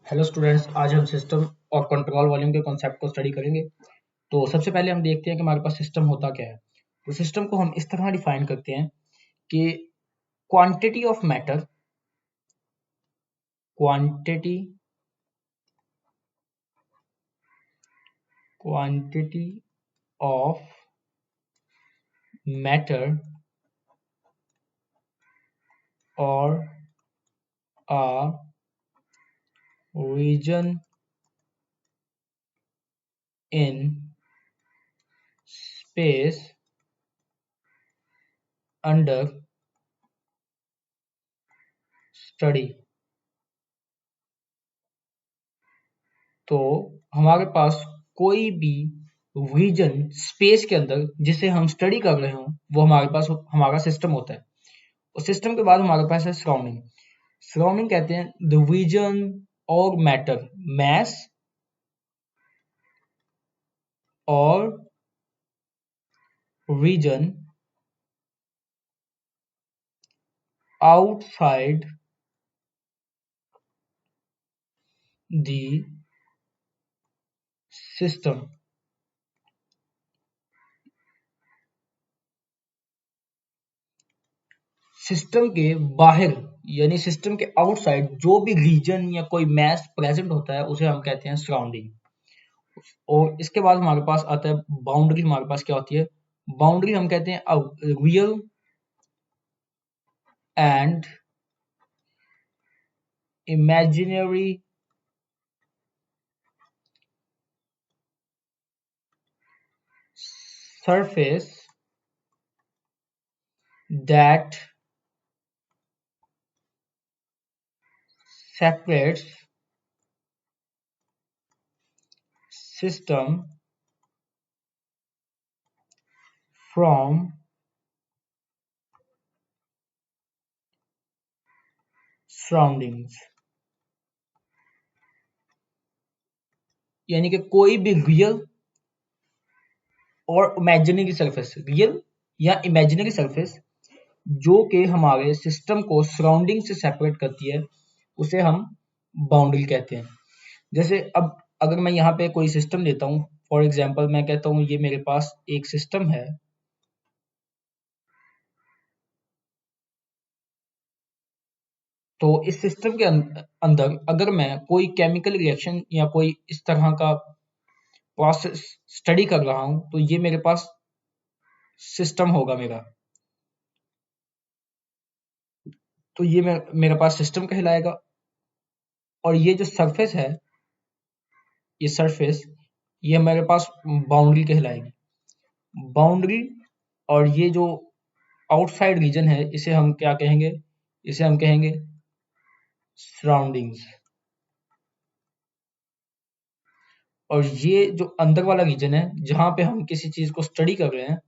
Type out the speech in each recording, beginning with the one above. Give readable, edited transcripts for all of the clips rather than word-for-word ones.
Hello students, आज हम system और कंट्रोल वॉल्यूम के कॉन्सेप्ट को स्टडी करेंगे। तो सबसे पहले हम देखते हैं कि हमारे पास सिस्टम होता क्या है। तो सिस्टम को हम इस तरह डिफाइन करते हैं कि quantity of matter, quantity quantity of matter और a region in space under study। तो हमारे पास कोई भी रीजन स्पेस के अंदर जिसे हम स्टडी कर रहे हो वो हमारे पास हमारा सिस्टम होता है। और सिस्टम के बाद हमारे पास है सराउंडिंग। सराउंडिंग कहते हैं द रीजन और मैटर, मैस और region outside the system. System के बाहर यानी सिस्टम के आउटसाइड जो भी रीजन या कोई मैस प्रेजेंट होता है उसे हम कहते हैं सराउंडिंग। और इसके बाद हमारे पास आता है बाउंड्री। हमारे पास क्या होती है बाउंड्री? हम कहते हैं real and imaginary surface that separates system from surroundings। यानी कि कोई भी रियल और इमेजिनरी सरफेस, रियल या इमेजिनरी सरफेस जो कि हमारे सिस्टम को सराउंडिंग से सेपरेट करती है उसे हम बाउंड्री कहते हैं। जैसे अब अगर मैं यहाँ पे कोई सिस्टम लेता हूँ, फॉर एग्जांपल मैं कहता हूँ ये मेरे पास एक सिस्टम है। तो इस सिस्टम के अंदर अगर मैं कोई केमिकल रिएक्शन या कोई इस तरह का प्रोसेस स्टडी कर रहा हूँ तो ये मेरे पास सिस्टम होगा मेरा। तो ये मेरे पास सिस्टम कहलाएगा। और ये जो सरफेस है, ये सरफेस, ये मेरे पास बाउंड्री कहलाएगी। बाउंड्री और ये जो आउटसाइड रीजन है इसे हम क्या कहेंगे? इसे हम कहेंगे सराउंडिंग्स। और ये जो अंदर वाला रीजन है जहां पे हम किसी चीज को स्टडी कर रहे हैं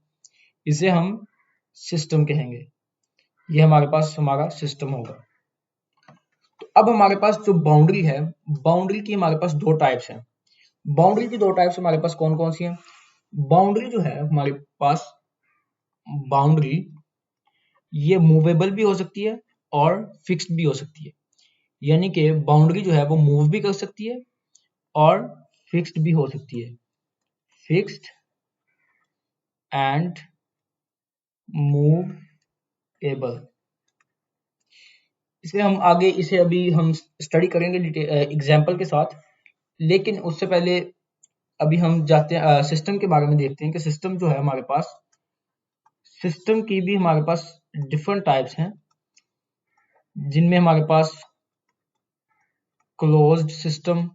इसे हम सिस्टम कहेंगे। ये हमारे पास हमारा सिस्टम होगा। तो अब हमारे पास जो बाउंड्री है, बाउंड्री की हमारे पास दो टाइप्स हैं। बाउंड्री की दो टाइप्स हमारे पास कौन कौन सी हैं? बाउंड्री जो है हमारे पास, बाउंड्री ये मूवेबल भी हो सकती है और फिक्स्ड भी हो सकती है। यानी कि बाउंड्री जो है वो मूव भी कर सकती है और फिक्स्ड भी हो सकती है। Fixed and movable. इसे हम आगे इसे अभी हम स्टडी करेंगे एग्जाम्पल के साथ। लेकिन उससे पहले अभी हम जाते हैं सिस्टम के बारे में देखते हैं कि सिस्टम जो है हमारे पास, सिस्टम की भी हमारे पास डिफरेंट टाइप्स हैं जिनमें हमारे पास closed system,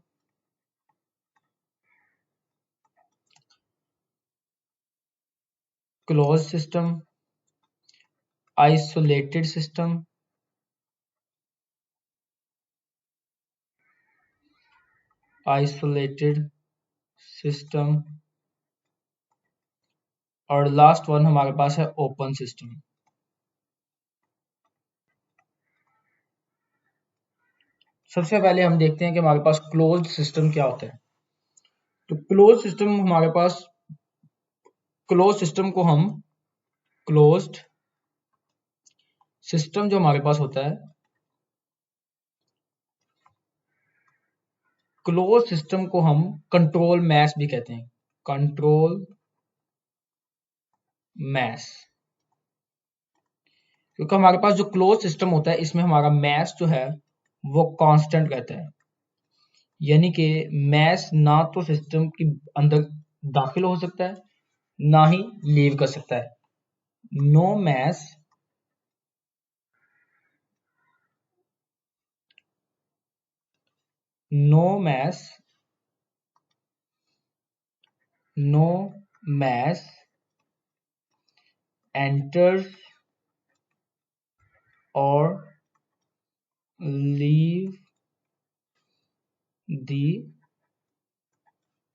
closed system, isolated system, isolated system और लास्ट वन हमारे पास है ओपन सिस्टम। सबसे पहले हम देखते हैं कि हमारे पास क्लोज्ड सिस्टम क्या होता है। तो क्लोज्ड सिस्टम हमारे पास, क्लोज सिस्टम को हम, क्लोज्ड सिस्टम जो हमारे पास होता है क्लोज सिस्टम को हम कंट्रोल मैस भी कहते हैं, कंट्रोल मैस, क्योंकि हमारे पास जो क्लोज सिस्टम होता है इसमें हमारा मैस जो है वो कांस्टेंट रहता है, यानी कि मैस ना तो सिस्टम के अंदर दाखिल हो सकता है ना ही लीव कर सकता है। No mass no mass no mass enters or leave the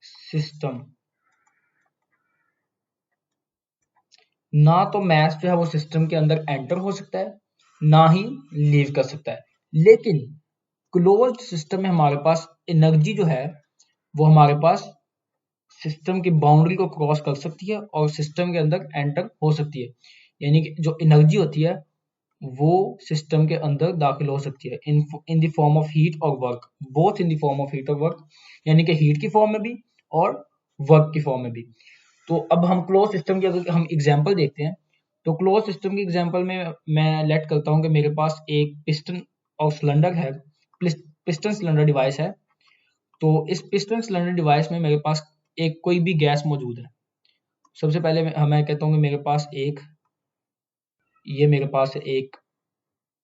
system। ना तो मैस जो है वो सिस्टम के अंदर एंटर हो सकता है ना ही लीव कर सकता है, लेकिन क्लोज्ड सिस्टम में हमारे पास एनर्जी जो है वो हमारे पास सिस्टम की बाउंड्री को क्रॉस कर सकती है और सिस्टम के अंदर एंटर हो सकती है, यानी कि जो एनर्जी होती है वो सिस्टम के अंदर दाखिल हो सकती है in the form of heat और work, both in the form of heat और वर्क, यानी कि हीट की फॉर्म में भी और वर्क की फॉर्म में भी। तो अब हम क्लोज सिस्टम की अगर हम एग्जांपल देखते हैं तो क्लोज सिस्टम की एग्जांपल में मैं लेट करता हूं कि मेरे पास एक पिस्टन और सिलेंडर है, पिस्टन सिलेंडर डिवाइस है। तो इस पिस्टन सिलेंडर डिवाइस में मेरे पास एक कोई भी गैस मौजूद है। सबसे पहले मैं कहता हूँ कि मेरे पास एक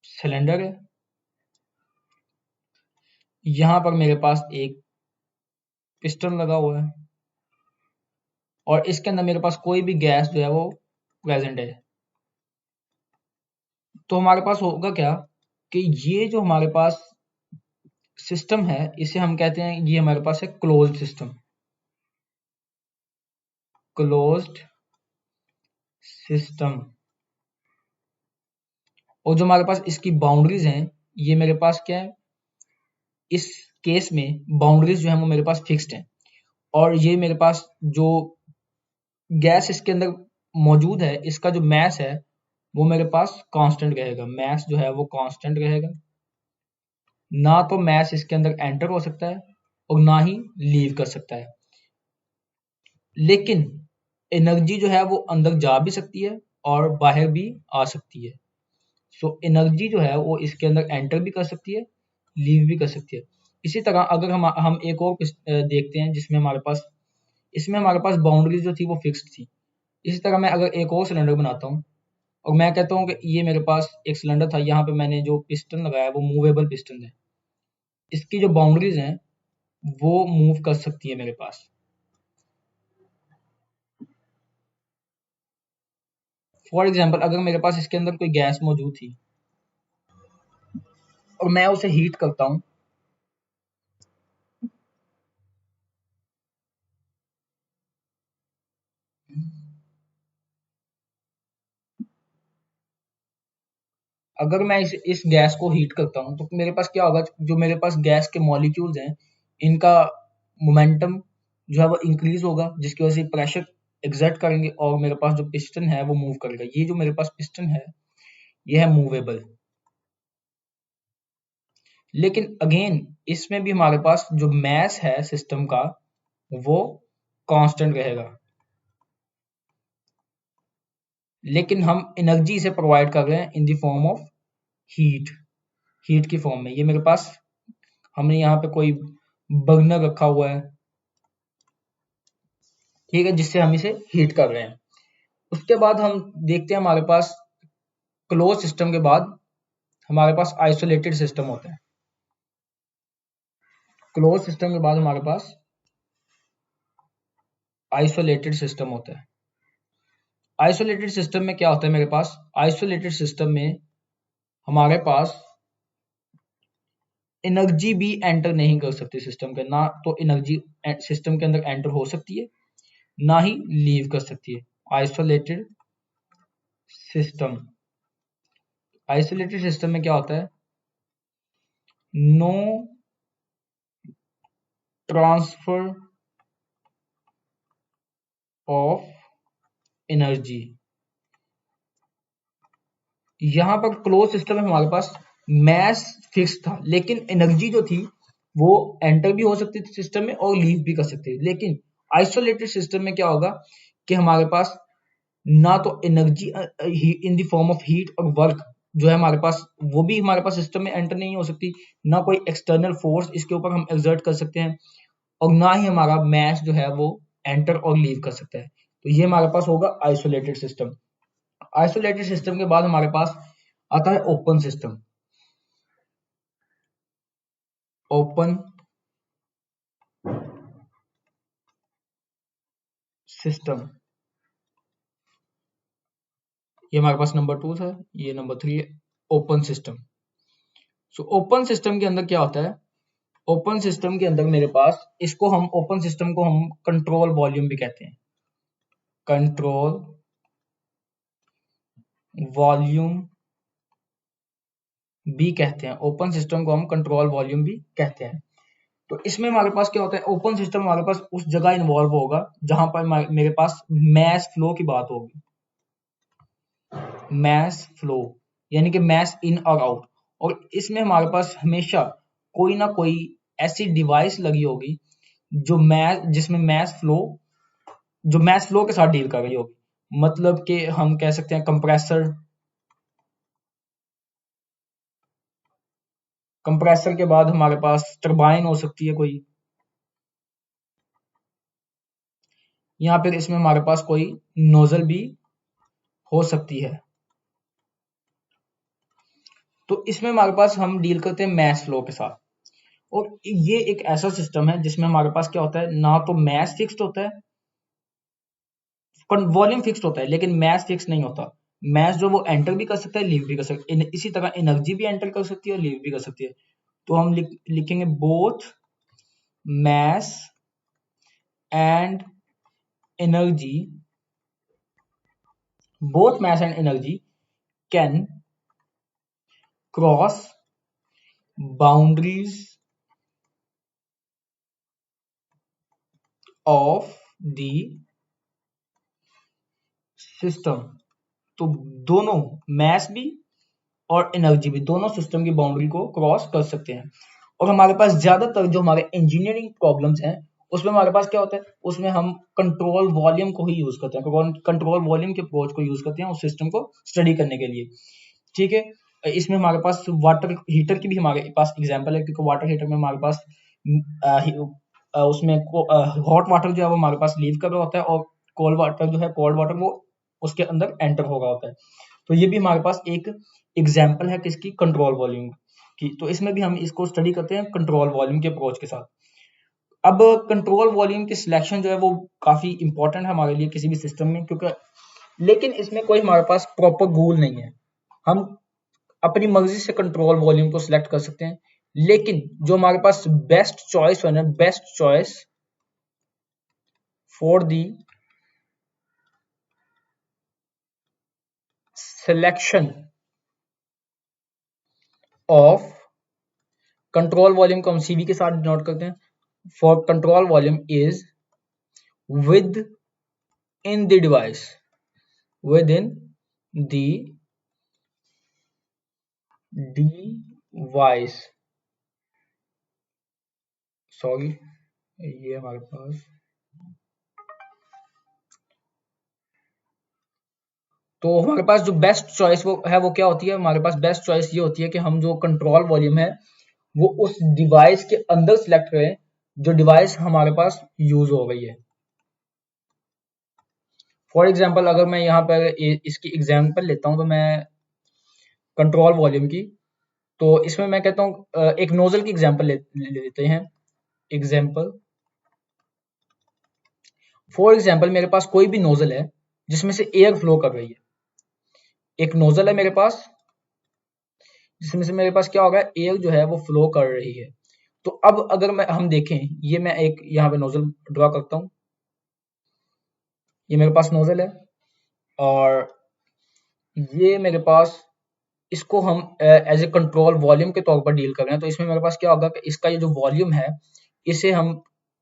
सिलेंडर है, यहाँ पर मेरे पास एक पिस्टन लगा हुआ है और इसके अंदर मेरे पास कोई भी गैस जो है वो प्रेजेंट है। तो हमारे पास होगा क्या कि ये जो हमारे पास सिस्टम है इसे हम कहते हैं, ये हमारे पास है क्लोज्ड सिस्टम, क्लोज्ड सिस्टम। और जो हमारे पास इसकी बाउंड्रीज हैं ये मेरे पास क्या है, इस केस में बाउंड्रीज जो है वो मेरे पास फिक्स्ड हैं और ये मेरे पास जो गैस इसके अंदर मौजूद है इसका जो मैस है वो मेरे पास कांस्टेंट रहेगा, मैस जो है वो कांस्टेंट रहेगा। ना तो मैस इसके अंदर एंटर हो सकता है और ना ही लीव कर सकता है, लेकिन एनर्जी जो है वो अंदर जा भी सकती है और बाहर भी आ सकती है। सो एनर्जी जो है वो इसके अंदर एंटर भी कर सकती है, लीव भी कर सकती है। इसी तरह अगर हम एक और देखते हैं जिसमें हमारे पास बाउंड्रीज जो थी वो फिक्स्ड थी। इसी तरह मैं अगर एक और सिलेंडर बनाता हूँ और मैं कहता हूँ कि ये मेरे पास एक सिलेंडर था, यहाँ पे मैंने जो पिस्टन लगाया वो मूवेबल पिस्टन है, इसकी जो बाउंड्रीज हैं वो मूव कर सकती है मेरे पास। फॉर एग्जाम्पल अगर मेरे पास इसके अंदर कोई गैस मौजूद थी और मैं उसे हीट करता हूँ, अगर मैं इस गैस को हीट करता हूँ तो मेरे पास क्या होगा, जो मेरे पास गैस के मॉलिक्यूल्स हैं इनका मोमेंटम जो है वो इंक्रीज होगा, जिसकी वजह से प्रेशर एग्जर्ट करेंगे और मेरे पास जो पिस्टन है वो मूव करेगा। ये जो मेरे पास पिस्टन है ये है मूवेबल, लेकिन अगेन इसमें भी हमारे पास जो मैस है सिस्टम का वो कांस्टेंट रहेगा, लेकिन हम एनर्जी से प्रोवाइड कर रहे हैं इन the form of heat, heat की फॉर्म में। ये मेरे पास हमने यहाँ पे कोई बर्नर रखा हुआ है, ठीक है, जिससे हम इसे हीट कर रहे हैं। उसके बाद हम देखते हैं हमारे पास क्लोज सिस्टम के बाद हमारे पास आइसोलेटेड सिस्टम होता है। क्लोज सिस्टम के बाद हमारे पास आइसोलेटेड सिस्टम होता है। आइसोलेटेड सिस्टम में क्या होता है, मेरे पास आइसोलेटेड सिस्टम में हमारे पास एनर्जी भी एंटर नहीं कर सकती सिस्टम के, ना तो एनर्जी सिस्टम के अंदर एंटर हो सकती है ना ही लीव कर सकती है। आइसोलेटेड सिस्टम, आइसोलेटेड सिस्टम में क्या होता है, नो ट्रांसफर ऑफ एनर्जी। यहां पर क्लोज सिस्टम में हमारे पास मैस फिक्स था, लेकिन एनर्जी जो थी वो एंटर भी हो सकती थी सिस्टम में और लीव भी कर सकती थी। लेकिन आइसोलेटेड सिस्टम में क्या होगा कि हमारे पास ना तो energy in the form of heat और वर्क जो है हमारे पास, वो भी हमारे पास सिस्टम में एंटर नहीं हो सकती, ना कोई एक्सटर्नल फोर्स इसके ऊपर हम एक्सर्ट कर सकते हैं, और ना ही हमारा मैस जो है वो एंटर और लीव कर सकता है। तो ये हमारे पास होगा आइसोलेटेड सिस्टम। आइसोलेटेड सिस्टम के बाद हमारे पास आता है ओपन सिस्टम। ओपन सिस्टम, ये हमारे पास नंबर 2 था, ये नंबर 3 है, open system. So open system के अंदर क्या होता है, ओपन सिस्टम के अंदर मेरे पास इसको हम ओपन सिस्टम को हम कंट्रोल वॉल्यूम भी कहते हैं, कंट्रोल वॉल्यूम भी कहते हैं, ओपन सिस्टम को हम कंट्रोल वॉल्यूम भी कहते हैं। तो इसमें हमारे पास क्या होता है, ओपन सिस्टम हमारे पास उस जगह इन्वॉल्व होगा जहां पर मेरे पास मैस फ्लो की बात होगी, मैस फ्लो यानी कि मैस इन और आउट, और इसमें हमारे पास हमेशा कोई ना कोई ऐसी डिवाइस लगी होगी जो मैस जिसमें मैस फ्लो जो मैस फ्लो के साथ डील कर रही होगी। मतलब कि हम कह सकते हैं कंप्रेसर, कंप्रेसर के बाद हमारे पास टरबाइन हो सकती है कोई, या फिर इसमें हमारे पास कोई नोजल भी हो सकती है। तो इसमें हमारे पास हम डील करते हैं मैस फ्लो के साथ, और ये एक ऐसा सिस्टम है जिसमें हमारे पास क्या होता है, ना तो मैस फिक्स्ड होता है, वॉल्यूम फिक्स्ड होता है, लेकिन मैस फिक्स नहीं होता। मैस जो वो एंटर भी कर सकता है, लीव भी कर सकता है, इसी तरह एनर्जी भी एंटर कर सकती है और लीव भी कर सकती है। तो हम लिखेंगे both mass and energy, both mass and energy can cross boundaries of the system। तो दोनों मैस भी और एनर्जी भी दोनों सिस्टम की बाउंड्री को क्रॉस कर सकते हैं। और हमारे पास ज्यादातर जो हमारे इंजीनियरिंग प्रॉब्लम्स हैं उसमें हमारे पास क्या होता है, उसमें हम कंट्रोल वॉल्यूम को ही यूज करते हैं, कंट्रोल वॉल्यूम के अप्रोच को यूज करते हैं उस सिस्टम को स्टडी करने के लिए। ठीक है, इसमें हमारे पास वाटर हीटर की भी हमारे पास एग्जांपल है, क्योंकि वाटर हीटर में हमारे पास उसमें हॉट वाटर जो है वो हमारे पास लीव कर रहा होता है, और कोल्ड वाटर जो है, कोल्ड वाटर वो उसके अंदर एंटर हो रहा होता है। तो ये भी हमारे पास एक एग्जाम्पल है किसकी, कंट्रोल वॉल्यूम की। तो इसमें भी हम इसको स्टडी करते हैं कंट्रोल वॉल्यूम के अप्रोच के साथ। अब कंट्रोल वॉल्यूम की सिलेक्शन जो है वो काफी इंपॉर्टेंट है हमारे लिए किसी भी सिस्टम में, क्योंकि लेकिन इसमें कोई हमारे पास प्रॉपर रूल नहीं है। हम अपनी मर्जी से कंट्रोल वॉल्यूम को सिलेक्ट कर सकते हैं, लेकिन जो हमारे पास बेस्ट चॉइस है ना, best choice for the selection of control volume को हम सीवी के साथ डिनोट करते हैं, for control volume is with in the device, with in the device, sorry ये हमारे पास, तो हमारे पास जो बेस्ट चॉइस वो क्या होती है, हमारे पास बेस्ट चॉइस ये होती है कि हम जो कंट्रोल वॉल्यूम है वो उस डिवाइस के अंदर सिलेक्ट करें जो डिवाइस हमारे पास यूज हो रही है। फॉर एग्जाम्पल अगर मैं यहाँ पर इसकी एग्जाम्पल लेता हूँ, तो मैं कंट्रोल वॉल्यूम की, तो इसमें मैं कहता हूँ एक नोजल की एग्जाम्पल ले लेते हैं। एग्जाम्पल, फॉर एग्जाम्पल मेरे पास कोई भी नोजल है जिसमें से एयर फ्लो कर रही है, एक नोजल है मेरे पास जिसमें से मेरे पास क्या होगा, एयर जो है वो फ्लो कर रही है। तो अब अगर हम देखें, ये मैं एक यहाँ पे नोजल ड्रॉ करता हूँ, ये मेरे पास नोजल है, और ये मेरे पास, इसको हम एज ए कंट्रोल वॉल्यूम के तौर पर डील कर रहे हैं। तो इसमें मेरे पास क्या होगा कि इसका ये जो वॉल्यूम है इसे हम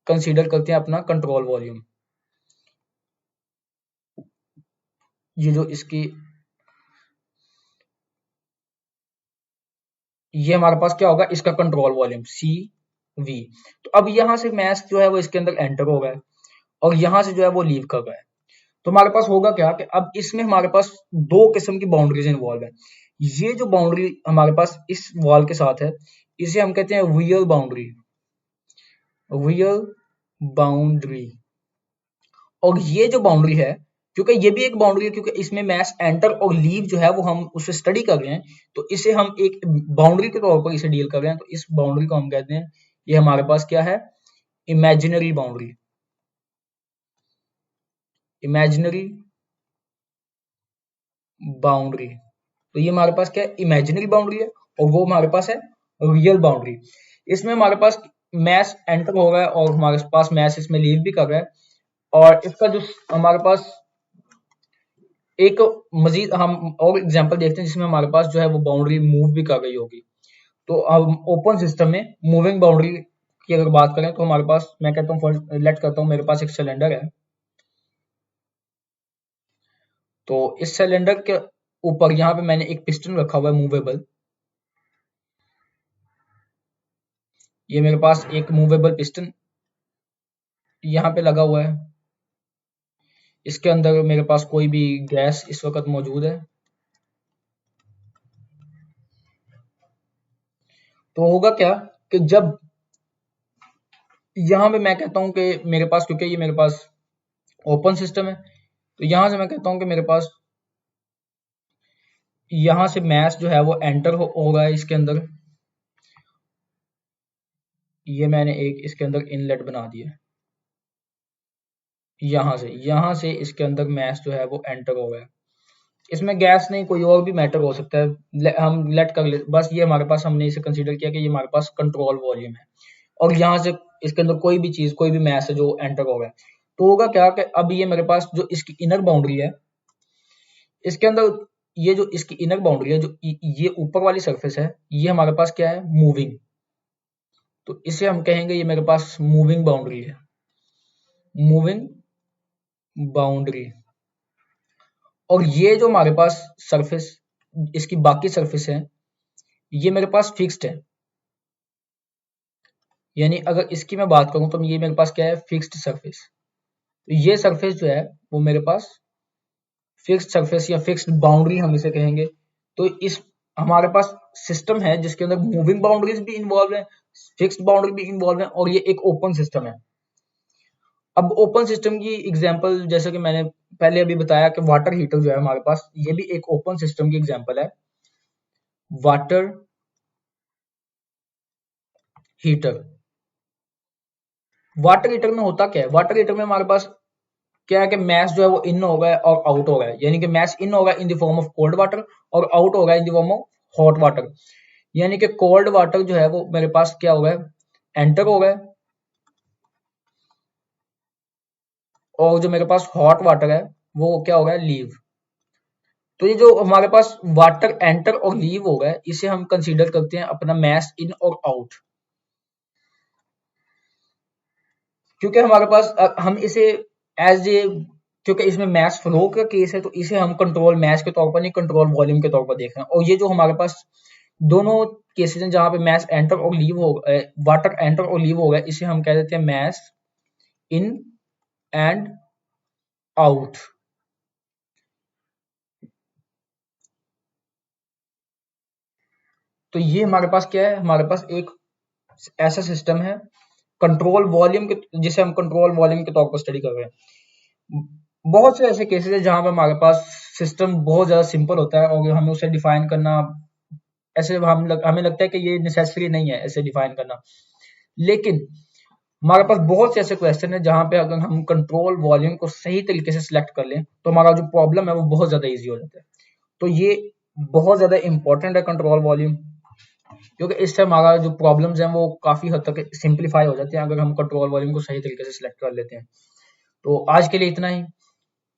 कंसीडर करते हैं अपना कंट्रोल वॉल्यूम। ये जो इसकी, ये हमारे पास क्या होगा, इसका कंट्रोल वॉल्यूम सी v। तो अब यहाँ से मैथ जो है वो इसके अंदर एंटर हो गया है और यहाँ से जो है वो लीव कर गया है। तो हमारे पास होगा क्या कि अब इसमें हमारे पास दो किस्म की बाउंड्रीज इन्वॉल्व है। ये जो बाउंड्री हमारे पास इस वॉल के साथ है इसे हम कहते हैं वियल बाउंड्री, वियल बाउंड्री। और ये जो बाउंड्री है, क्योंकि ये भी एक बाउंड्री है, क्योंकि इसमें मैच एंटर और लीव जो है वो हम उसे स्टडी कर रहे हैं, तो इसे हम एक बाउंड्री के तौर पर इसे डील कर रहे हैं। तो इस बाउंड्री को हम कहते हैं, ये हमारे पास क्या है, इमेजिनरी बाउंड्री, इमेजिनरी बाउंड्री। तो ये हमारे पास क्या है, इमेजिनरी बाउंड्री है, और वो हमारे पास है रियल बाउंड्री। इसमें हमारे पास मैच एंटर हो रहा है और हमारे पास मैच इसमें लीव भी कर रहा है। और इसका जो हमारे पास एक मजीद हम और एग्जांपल देखते हैं जिसमें हमारे पास जो है वो बाउंड्री मूव भी कर रही होगी। तो अब ओपन सिस्टम में मूविंग बाउंड्री की अगर बात करें तो हमारे पास, मैं कहता हूँ लेट करता हूँ, मेरे पास एक सिलेंडर है। तो इस सिलेंडर के ऊपर यहाँ पे मैंने एक पिस्टन रखा हुआ है मूवेबल। ये मेरे पास एक मूवेबल पिस्टन यहाँ पे लगा हुआ है। इसके अंदर मेरे पास कोई भी गैस इस वक्त मौजूद है। तो होगा क्या कि जब यहाँ पे मैं कहता हूँ कि मेरे पास, क्योंकि ये मेरे पास ओपन सिस्टम है, तो यहाँ से मैं कहता हूँ कि मेरे पास यहाँ से मैच जो है वो एंटर होगा इसके अंदर। ये मैंने एक इसके अंदर इनलेट बना दिया। यहाँ से इसके अंदर मैच जो है वो एंटर हो गया। इसमें गैस नहीं, कोई और भी मैटर हो सकता है, हम लेट कर ले, बस ये हमारे पास, हमने इसे कंसीडर किया कि ये हमारे पास कंट्रोल वॉल्यूम है। और यहाँ से इसके अंदर कोई भी चीज, कोई भी मैच है जो एंटर हो गया। तो होगा क्या कि अब ये मेरे पास जो इसकी इनर बाउंड्री है, इसके अंदर ये जो इसकी इनर बाउंड्री है, जो ये ऊपर वाली सरफेस है, ये हमारे पास क्या है, मूविंग। तो इसे हम कहेंगे ये मेरे पास मूविंग बाउंड्री है, मूविंग बाउंड्री। और ये जो हमारे पास सरफेस, इसकी बाकी सरफेस है, ये मेरे पास फिक्स्ड है। यानी अगर इसकी मैं बात करूं तो ये मेरे पास क्या है, फिक्स्ड सरफेस। तो ये सरफेस जो है वो मेरे पास फिक्स्ड सरफेस या फिक्स्ड बाउंड्री हम इसे कहेंगे। तो इस हमारे पास सिस्टम है जिसके अंदर मूविंग बाउंड्रीज भी इन्वॉल्व है, फिक्स्ड बाउंड्री भी इन्वॉल्व है, और ये एक ओपन सिस्टम है। अब ओपन सिस्टम की एग्जांपल, जैसे कि मैंने पहले अभी बताया कि वाटर हीटर जो है हमारे पास, ये भी एक ओपन सिस्टम की एग्जांपल है, वाटर हीटर। वाटर हीटर में होता क्या है, वाटर हीटर में हमारे पास क्या है कि मैच जो है वो इन हो गया और आउट हो गया। यानी कि मैच इन होगा इन the form of cold water और आउट होगा इन the form of hot water. यानी कि कोल्ड वाटर जो है वो मेरे पास क्या हो गया, एंटर हो गया, और जो मेरे पास हॉट वाटर है वो क्या हो गया, लीव। तो ये जो हमारे पास वाटर एंटर और लीव हो गया, इसे हम कंसीडर करते हैं अपना मैच इन और आउट। क्योंकि हमारे पास हम इसे एज ए, क्योंकि इसमें मैच फ्लो का केस है, तो इसे हम कंट्रोल मैच के तौर पर नहीं, कंट्रोल वॉल्यूम के तौर पर देख रहे हैं। और ये जो हमारे पास दोनों केसेस हैं जहां पे मैच एंटर और लीव हो, वाटर एंटर और लीव हो गया, इसे हम कह देते हैं मैच इन एंड आउट। तो ये हमारे पास क्या है, हमारे पास एक ऐसा सिस्टम है कंट्रोल वॉल्यूम के, जिसे हम कंट्रोल वॉल्यूम के तौर पर स्टडी कर रहे हैं। बहुत से ऐसे केसेस है जहां पे हमारे पास सिस्टम बहुत ज्यादा सिंपल होता है और हमें उसे डिफाइन करना ऐसे हमें लगता है कि ये नेसेसरी नहीं है ऐसे डिफाइन करना। लेकिन हमारे पास बहुत से ऐसे क्वेश्चन है जहां पे अगर हम कंट्रोल वॉल्यूम को सही तरीके से सिलेक्ट कर लें तो हमारा जो प्रॉब्लम है वो बहुत ज्यादा इजी हो जाता है। तो ये बहुत ज्यादा इंपॉर्टेंट है कंट्रोल वॉल्यूम, क्योंकि इससे हमारा जो प्रॉब्लम्स हैं वो काफी हद तक सिंप्लीफाई हो जाते हैं अगर हम कंट्रोल वॉल्यूम को सही तरीके से सिलेक्ट कर लेते हैं। तो आज के लिए इतना ही।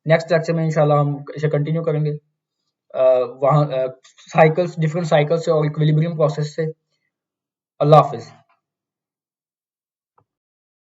नेक्स्ट लेक्चर में इंशाल्लाह हम इसे कंटिन्यू करेंगे वहाँ साइकिल्स, डिफरेंट साइकिल्स से और इक्विलिब्रियम प्रोसेस से। अल्लाह हाफिज।